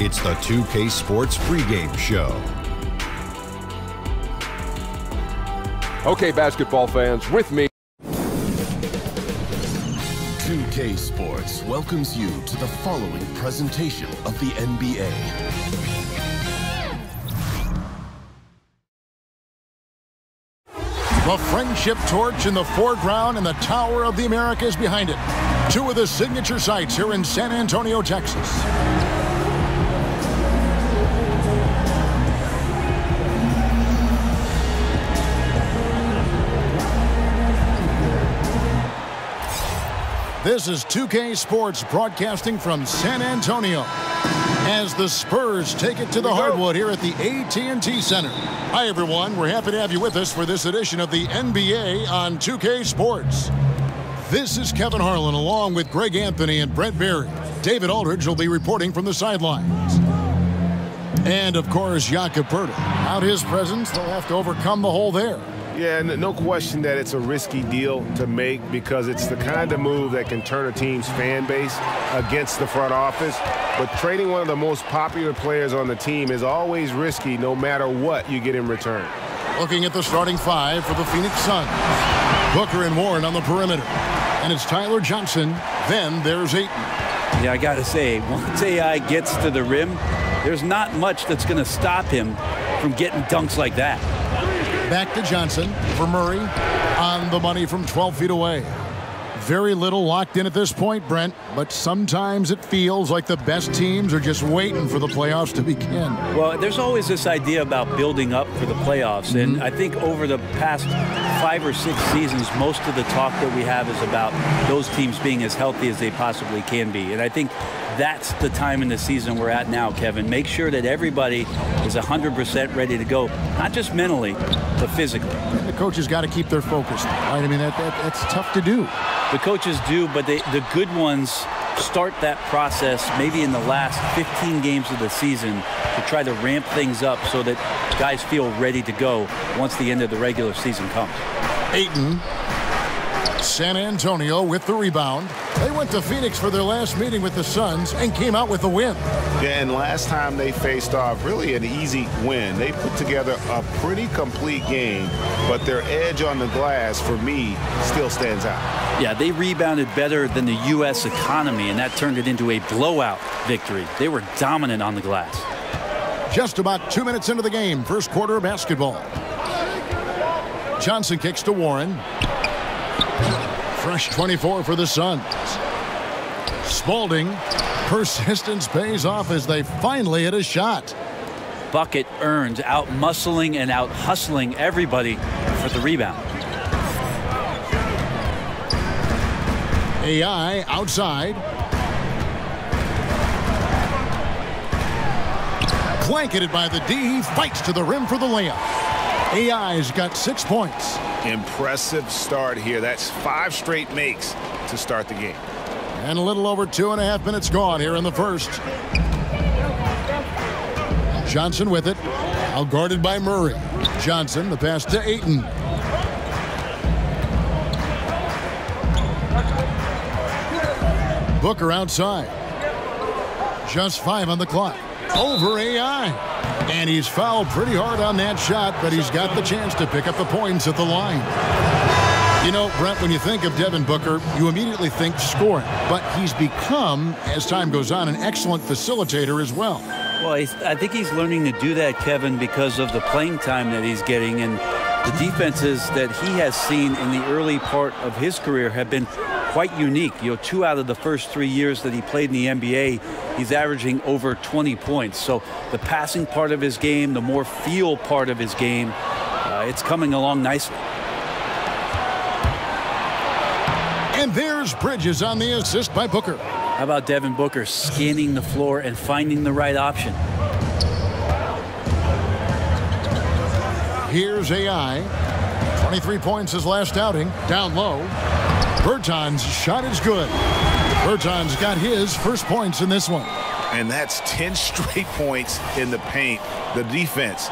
It's the 2K Sports pregame show. Okay, basketball fans, with me. 2K Sports welcomes you to the following presentation of the NBA. The friendship torch in the foreground and the Tower of the Americas behind it. Two of the signature sites here in San Antonio, Texas. This is 2K Sports broadcasting from San Antonio as the Spurs take it to the hardwood here at the AT&T Center. Hi, everyone. We're happy to have you with us for this edition of the NBA on 2K Sports. This is Kevin Harlan along with Greg Anthony and Brent Berry. David Aldridge will be reporting from the sidelines. And, of course, Jakob Poeltl. Without his presence, they'll have to overcome the hole there. Yeah, no question that it's a risky deal to make because it's the kind of move that can turn a team's fan base against the front office. But trading one of the most popular players on the team is always risky no matter what you get in return. Looking at the starting five for the Phoenix Suns. Booker and Warren on the perimeter. And it's Tyler Johnson. Then there's Ayton. Yeah, I got to say, once AI gets to the rim, there's not much that's going to stop him from getting dunks like that. Back to Johnson for Murray on the money from 12 feet away. Very little locked in at this point, Brent, but sometimes it feels like the best teams are just waiting for the playoffs to begin. Well, there's always this idea about building up for the playoffs, and I think over the past 5 or 6 seasons, most of the talk that we have is about those teams being as healthy as they possibly can be. And I think that's the time in the season we're at now, Kevin. Make sure that everybody is 100% ready to go, not just mentally, but physically. And the coaches got to keep their focus, right? I mean, that's tough to do. The coaches do, but the good ones start that process maybe in the last 15 games of the season to try to ramp things up so that guys feel ready to go once the end of the regular season comes. Ayton. San Antonio with the rebound. They went to Phoenix for their last meeting with the Suns and came out with a win. Yeah, and last time they faced off, really an easy win. They put together a pretty complete game, but their edge on the glass, for me, still stands out. Yeah, they rebounded better than the U.S. economy, and that turned it into a blowout victory. They were dominant on the glass. Just about 2 minutes into the game, first quarter of basketball. Johnson kicks to Warren. Fresh 24 for the Suns. Spalding. Persistence pays off as they finally hit a shot. Bucket earned, out-muscling and out-hustling everybody for the rebound. AI outside. Blanketed by the D. He fights to the rim for the layup. AI's got 6 points. Impressive start here. That's 5 straight makes to start the game. And a little over 2.5 minutes gone here in the first. Johnson with it. Out guarded by Murray. Johnson, the pass to Ayton. Booker outside. Just 5 on the clock. Over AI. And he's fouled pretty hard on that shot, but he's got the chance to pick up the points at the line. You know, Brent, when you think of Devin Booker, you immediately think scoring. But he's become, as time goes on, an excellent facilitator as well. Well, I think he's learning to do that, Kevin, because of the playing time that he's getting. And the defenses that he has seen in the early part of his career have been quite unique. You know, 2 out of the first 3 years that he played in the NBA, he's averaging over 20 points. So the passing part of his game, the more feel part of his game, it's coming along nicely. And there's Bridges on the assist by Booker. How about Devin Booker scanning the floor and finding the right option? Here's AI. 23 points his last outing. Down low. Berton's shot is good. Berton's got his first points in this one. And that's 10 straight points in the paint. The defense,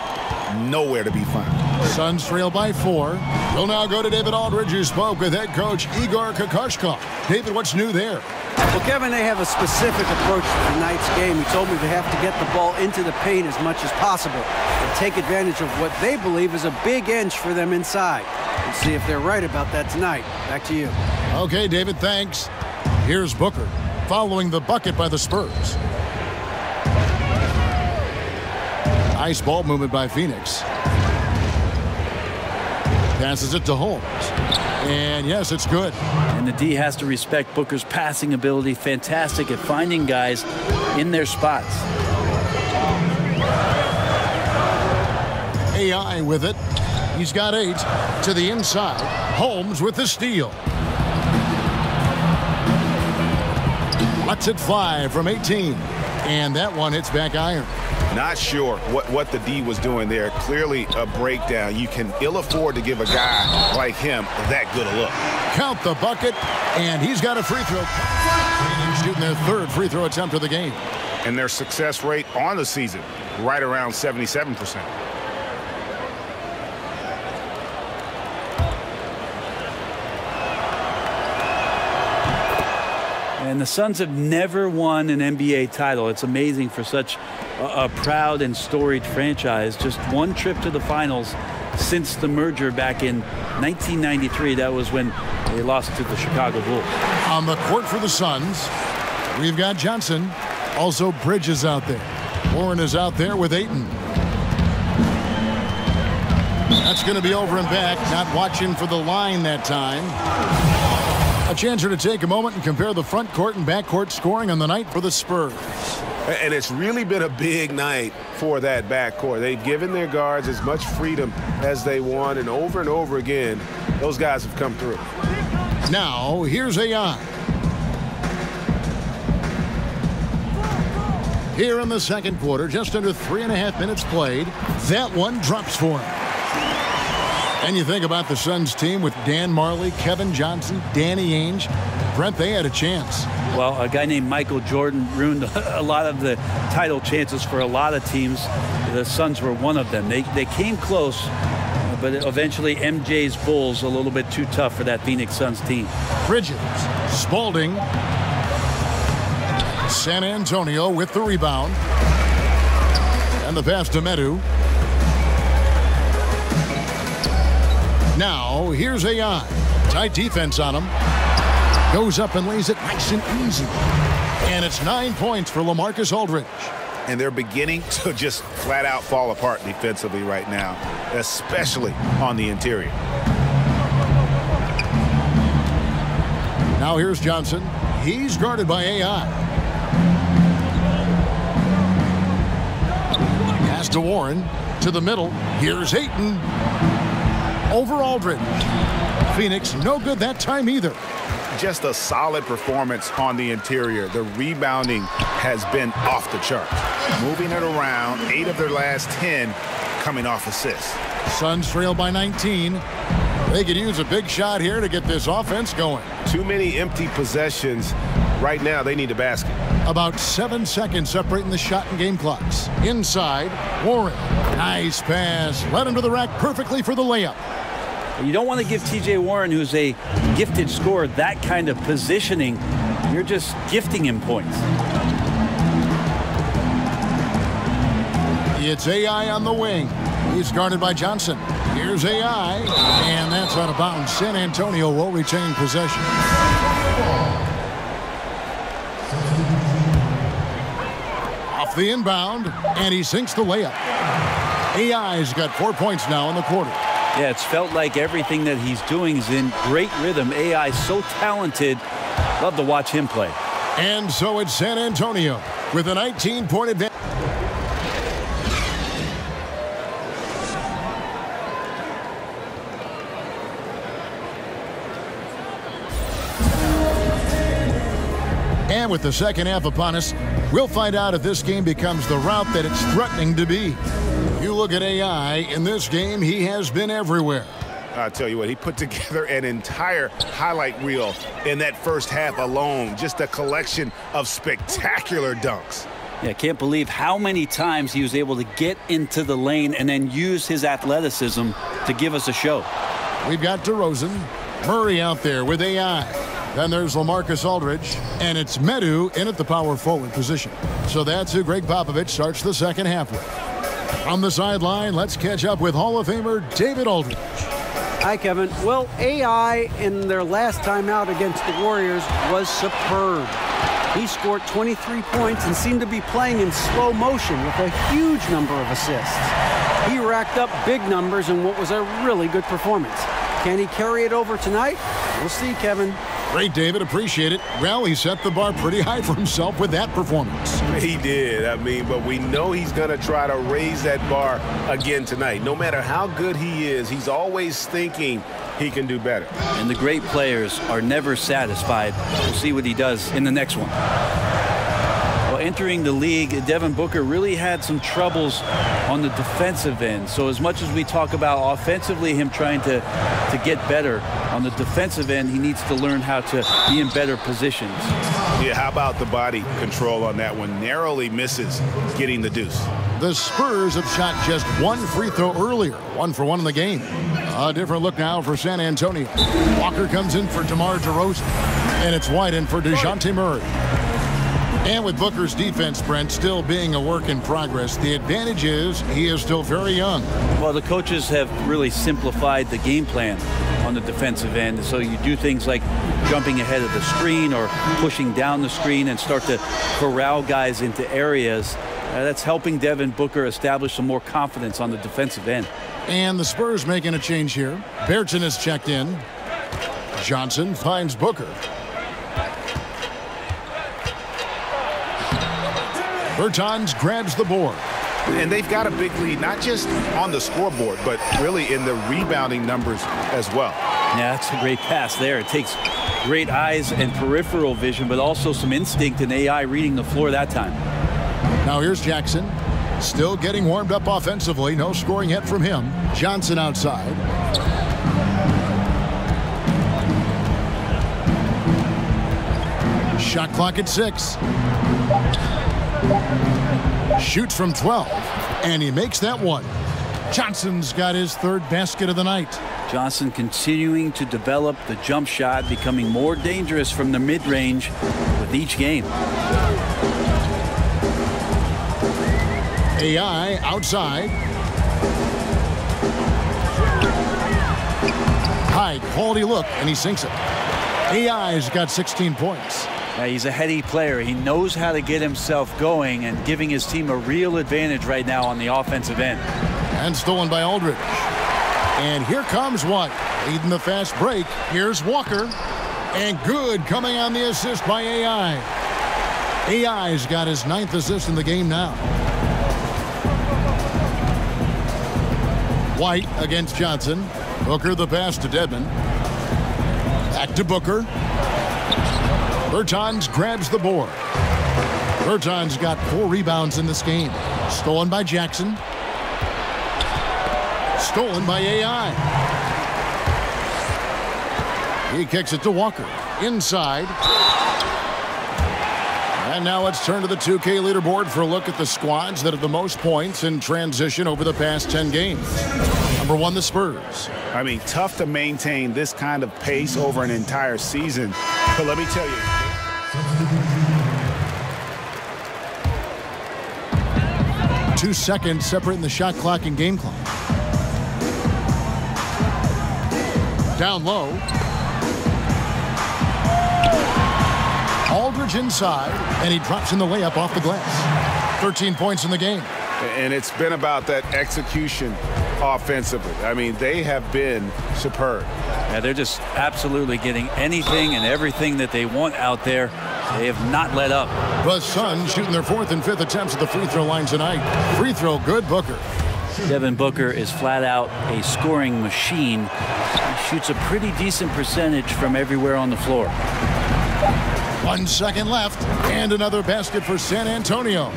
nowhere to be found. Suns trail by 4. We'll now go to David Aldridge, who spoke with head coach Igor Kokoshkov. David, what's new there? Well, Kevin, they have a specific approach to tonight's game. He told me they have to get the ball into the paint as much as possible and take advantage of what they believe is a big inch for them inside. We'll see if they're right about that tonight. Back to you. Okay, David, thanks. Here's Booker following the bucket by the Spurs. Nice ball movement by Phoenix. Passes it to Holmes. And yes, it's good. And the D has to respect Booker's passing ability. Fantastic at finding guys in their spots. AI with it. He's got 8 to the inside. Holmes with the steal. Lets it fly from 18. And that one hits back iron. Not sure what the D was doing there. Clearly a breakdown. You can ill afford to give a guy like him that good a look. Count the bucket, and he's got a free throw. Shooting their 3rd free throw attempt of the game. And their success rate on the season, right around 77%. And the Suns have never won an NBA title. It's amazing for such a proud and storied franchise. Just one trip to the finals since the merger back in 1993. That was when they lost to the Chicago Bulls. On the court for the Suns, we've got Johnson. Also Bridges out there. Warren is out there with Ayton. That's going to be over and back. Not watching for the line that time. A chance here to take a moment and compare the front court and back court scoring on the night for the Spurs. And it's really been a big night for that backcourt. They've given their guards as much freedom as they want, and over again, those guys have come through. Now, here's AI. Here in the second quarter, just under 3.5 minutes played, that one drops for him. And you think about the Suns team with Dan Marley, Kevin Johnson, Danny Ainge. Brent, they had a chance. Well, a guy named Michael Jordan ruined a lot of the title chances for a lot of teams. The Suns were one of them. They came close, but eventually MJ's Bulls a little bit too tough for that Phoenix Suns team. Bridges, Spalding, San Antonio with the rebound. And the pass to Medu. Now, here's AI. Tight defense on him. Goes up and lays it nice and easy. And it's 9 points for LaMarcus Aldridge. And they're beginning to just flat out fall apart defensively right now, especially on the interior. Now here's Johnson. He's guarded by AI. Pass to Warren. To the middle. Here's Ayton. Over Aldridge. Phoenix no good that time either. Just a solid performance on the interior. The rebounding has been off the charts. Moving it around, 8 of their last 10 coming off assists. Suns trail by 19. They could use a big shot here to get this offense going. Too many empty possessions. Right now, they need a basket. About 7 seconds separating the shot and game clocks. Inside, Warren. Nice pass. Led him to the rack perfectly for the layup. You don't want to give T.J. Warren, who's a gifted scorer, that kind of positioning. You're just gifting him points. It's AI on the wing. He's guarded by Johnson. Here's AI, and that's out of bounds. San Antonio will retain possession. Off the inbound, and he sinks the layup. AI's got 4 points now in the quarter. Yeah, it's felt like everything that he's doing is in great rhythm. AI so talented. Love to watch him play. And so it's San Antonio with a 19-point advantage. And with the second half upon us, we'll find out if this game becomes the route that it's threatening to be. You look at AI, in this game, he has been everywhere. I'll tell you what, he put together an entire highlight reel in that first half alone. Just a collection of spectacular dunks. Yeah, can't believe how many times he was able to get into the lane and then use his athleticism to give us a show. We've got DeRozan. Murray out there with AI. Then there's LaMarcus Aldridge, and it's Medu in at the power forward position. So that's who Greg Popovich starts the second half with. On the sideline, let's catch up with Hall of Famer David Aldridge. Hi, Kevin. Well, AI in their last time out against the Warriors was superb. He scored 23 points and seemed to be playing in slow motion with a huge number of assists. He racked up big numbers in what was a really good performance. Can he carry it over tonight? We'll see, Kevin. Great, David. Appreciate it. Well, he set the bar pretty high for himself with that performance. He did. But we know he's going to try to raise that bar again tonight. No matter how good he is, he's always thinking he can do better. And the great players are never satisfied. We'll see what he does in the next one. Well, entering the league, Devin Booker really had some troubles on the defensive end. So as much as we talk about offensively him trying to get better, on the defensive end, he needs to learn how to be in better positions. Yeah, how about the body control on that one? Narrowly misses getting the deuce. The Spurs have shot just one free throw earlier, 1 for 1 in the game. A different look now for San Antonio. Walker comes in for DeMar DeRozan, and it's White in for DeJounte Murray. And with Booker's defense, Brent, still being a work in progress, the advantage is he is still very young. Well, the coaches have really simplified the game plan on the defensive end. So you do things like jumping ahead of the screen or pushing down the screen and start to corral guys into areas. That's helping Devin Booker establish some more confidence on the defensive end. And the Spurs making a change here. Berton is checked in. Johnson finds Booker. Bertans grabs the board. And they've got a big lead, not just on the scoreboard, but really in the rebounding numbers as well. Yeah, that's a great pass there. It takes great eyes and peripheral vision, but also some instinct and AI reading the floor that time. Now here's Jackson. Still getting warmed up offensively. No scoring yet from him. Johnson outside. Shot clock at 6. Shoots from 12, and he makes that one. Johnson's got his 3rd basket of the night. Johnson continuing to develop the jump shot, becoming more dangerous from the mid-range with each game. AI outside. High quality look, and he sinks it. AI's got 16 points. He's a heady player. He knows how to get himself going and giving his team a real advantage right now on the offensive end. And stolen by Aldridge. And here comes White, leading the fast break. Here's Walker. And good coming on the assist by AI. AI's got his 9th assist in the game now. White against Johnson. Booker the pass to Dedmon. Back to Booker. Bertans grabs the board. Bertans got 4 rebounds in this game. Stolen by Jackson. Stolen by AI. He kicks it to Walker. Inside. And now let's turn to the 2K leaderboard for a look at the squads that have the most points in transition over the past 10 games. Number 1, the Spurs. Tough to maintain this kind of pace over an entire season. But let me tell you. 2 seconds separating the shot clock and game clock. Down low. Aldridge inside, and he drops in the layup off the glass. 13 points in the game. And it's been about that execution offensively. They have been superb. Yeah, they're just absolutely getting anything and everything that they want out there. They have not let up. The Suns shooting their 4th and 5th attempts at the free throw line tonight. Free throw good, Booker. Devin Booker is flat out a scoring machine. He shoots a pretty decent percentage from everywhere on the floor. 1 second left, and another basket for San Antonio.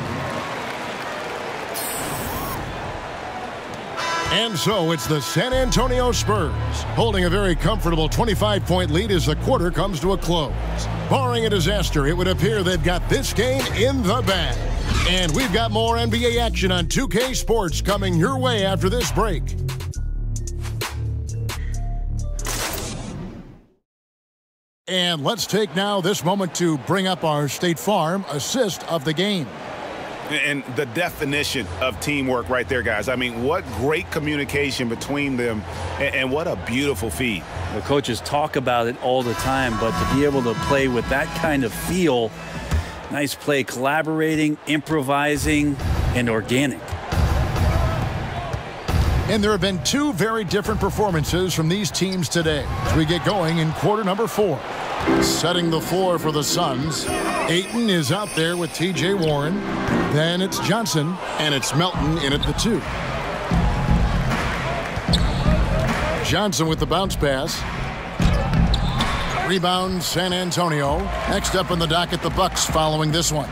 And so it's the San Antonio Spurs holding a very comfortable 25-point lead as the quarter comes to a close. Barring a disaster, it would appear they've got this game in the bag. And we've got more NBA action on 2K Sports coming your way after this break. And let's take now this moment to bring up our State Farm assist of the game. And the definition of teamwork right there, guys. I mean, what great communication between them, and what a beautiful feed. The coaches talk about it all the time, but to be able to play with that kind of feel, nice play, collaborating, improvising, and organic. And there have been two very different performances from these teams today as we get going in quarter number 4. Setting the floor for the Suns, Ayton is out there with T.J. Warren. Then it's Johnson, and it's Melton in at the 2. Johnson with the bounce pass. Rebound, San Antonio. Next up on the docket, the Bucks following this one.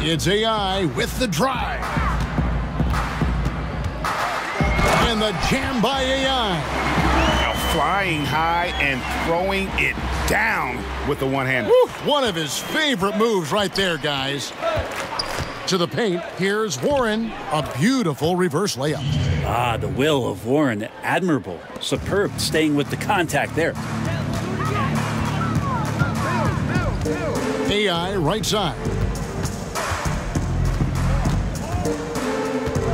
It's AI with the drive. And the jam by AI. Flying high and throwing it down with the one-hander. One of his favorite moves right there, guys. To the paint, here's Warren. A beautiful reverse layup. Ah, the will of Warren, admirable, superb, staying with the contact there. AI right side.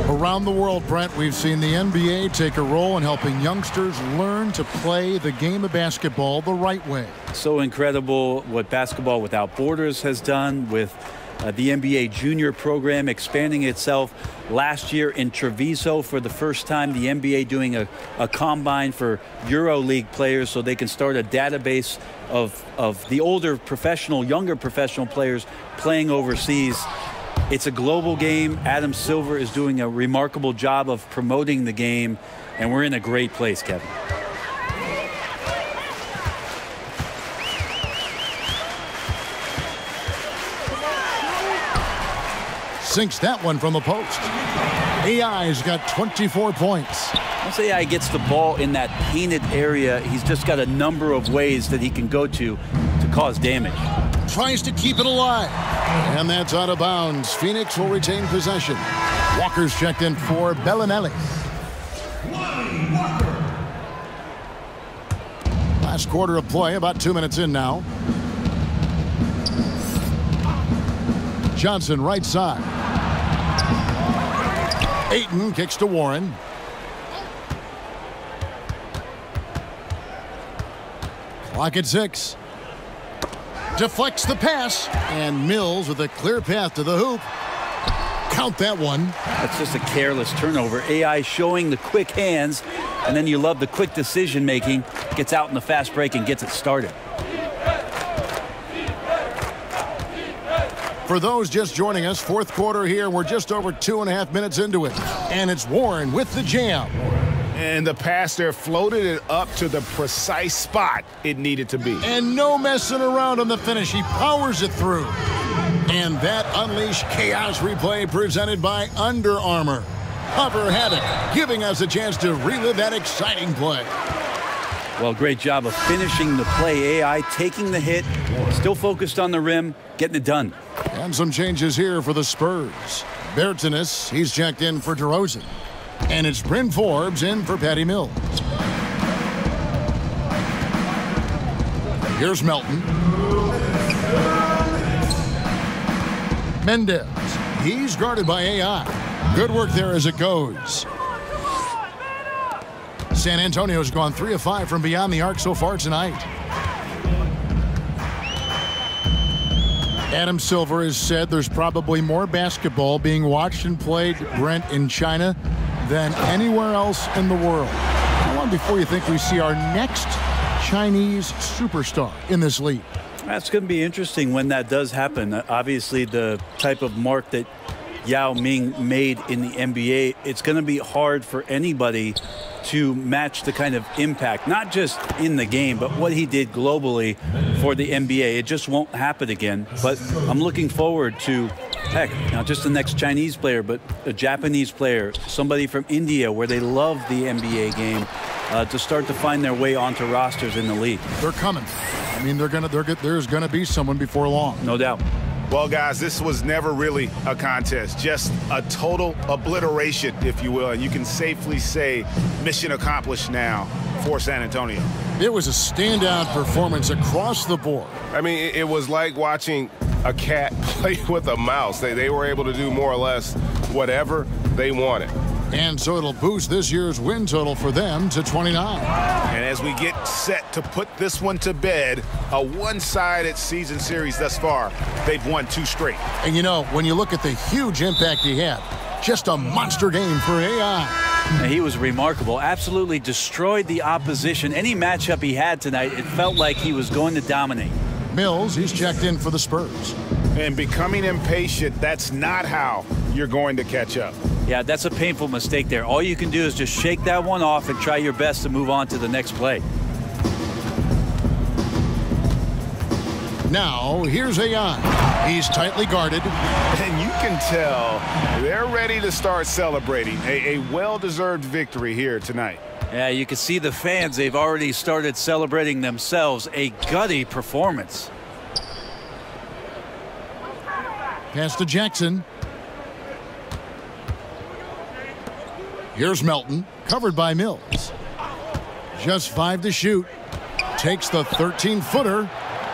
Around the world, Brent, we've seen the NBA take a role in helping youngsters learn to play the game of basketball the right way. So incredible what Basketball Without Borders has done with the NBA junior program expanding itself. Last year in Treviso, for the first time, the NBA doing a combine for EuroLeague players so they can start a database of the older professional, younger professional players playing overseas. It's a global game. Adam Silver is doing a remarkable job of promoting the game, and we're in a great place, Kevin. Sinks that one from the post. AI's got 24 points. Once AI gets the ball in that painted area, he's just got a number of ways that he can go to cause damage. Tries to keep it alive. And that's out of bounds. Phoenix will retain possession. Walker's checked in for Bellinelli. Last quarter of play, about 2 minutes in now. Johnson right side. Ayton kicks to Warren. Clock at 6. Deflects the pass, and Mills with a clear path to the hoop. Count that one. That's just a careless turnover. AI showing the quick hands, and then you love the quick decision making. Gets out in the fast break and gets it started. For those just joining us, fourth quarter here. We're just over 2.5 minutes into it. And it's Warren with the jam. And the pass there floated it up to the precise spot it needed to be. And no messing around on the finish. He powers it through. And that unleashed chaos replay presented by Under Armour. Hover Havoc, giving us a chance to relive that exciting play. Well, great job of finishing the play. AI taking the hit, still focused on the rim, getting it done. And some changes here for the Spurs. Bertanis, he's checked in for DeRozan. And it's Bryn Forbes in for Patty Mills. Here's Melton. Mendez. He's guarded by AI. Good work there as it goes. San Antonio's gone 3 of 5 from beyond the arc so far tonight. Adam Silver has said there's probably more basketball being watched and played, Brent, in China than anywhere else in the world. How long before you think we see our next Chinese superstar in this league? That's going to be interesting when that does happen. Obviously, the type of mark that Yao Ming made in the NBA, it's going to be hard for anybody to match the kind of impact, not just in the game, but what he did globally for the NBA. It just won't happen again. But I'm looking forward to, heck, not just the next Chinese player, but a Japanese player, somebody from India where they love the NBA game, to start to find their way onto rosters in the league. They're coming. I mean, there's going to be someone before long. No doubt. Well, guys, this was never really a contest, just a total obliteration, if you will. And you can safely say mission accomplished now for San Antonio. It was a standout performance across the board. I mean, it was like watching a cat play with a mouse. They were able to do more or less whatever they wanted. And so it'll boost this year's win total for them to 29. And as we get set to put this one to bed, a one-sided season series thus far, they've won 2 straight. And you know, when you look at the huge impact he had, just a monster game for AI. He was remarkable, absolutely destroyed the opposition. Any matchup he had tonight, it felt like he was going to dominate. Mills, he's checked in for the Spurs. And becoming impatient, that's not how you're going to catch up. Yeah, that's a painful mistake there. All you can do is just shake that one off and try your best to move on to the next play. Now, here's AI. He's tightly guarded. And you can tell they're ready to start celebrating a well-deserved victory here tonight. Yeah, you can see the fans. They've already started celebrating themselves. A gutty performance. Pass to Jackson. Here's Melton, covered by Mills. Just 5 to shoot. Takes the 13-footer.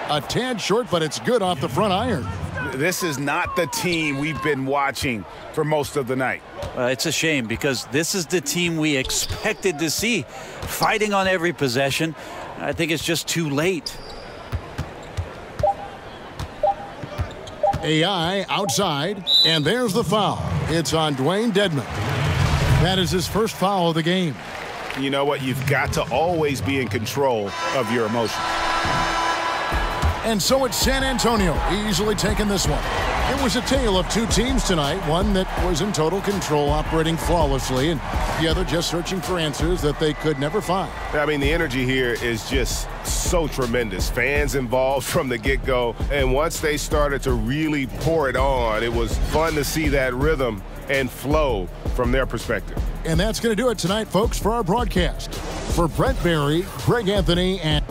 A tad short, but it's good off the front iron. This is not the team we've been watching for most of the night. It's a shame because this is the team we expected to see, fighting on every possession. I think it's just too late. AI outside, and there's the foul. It's on Dwayne Dedmon. That is his first foul of the game. You know what? You've got to always be in control of your emotions. And so it's San Antonio easily taking this one. It was a tale of 2 teams tonight, one that was in total control, operating flawlessly, and the other just searching for answers that they could never find. I mean, the energy here is just so tremendous. Fans involved from the get-go, and once they started to really pour it on, it was fun to see that rhythm and flow from their perspective. And that's going to do it tonight, folks, for our broadcast. For Brent Barry, Greg Anthony, and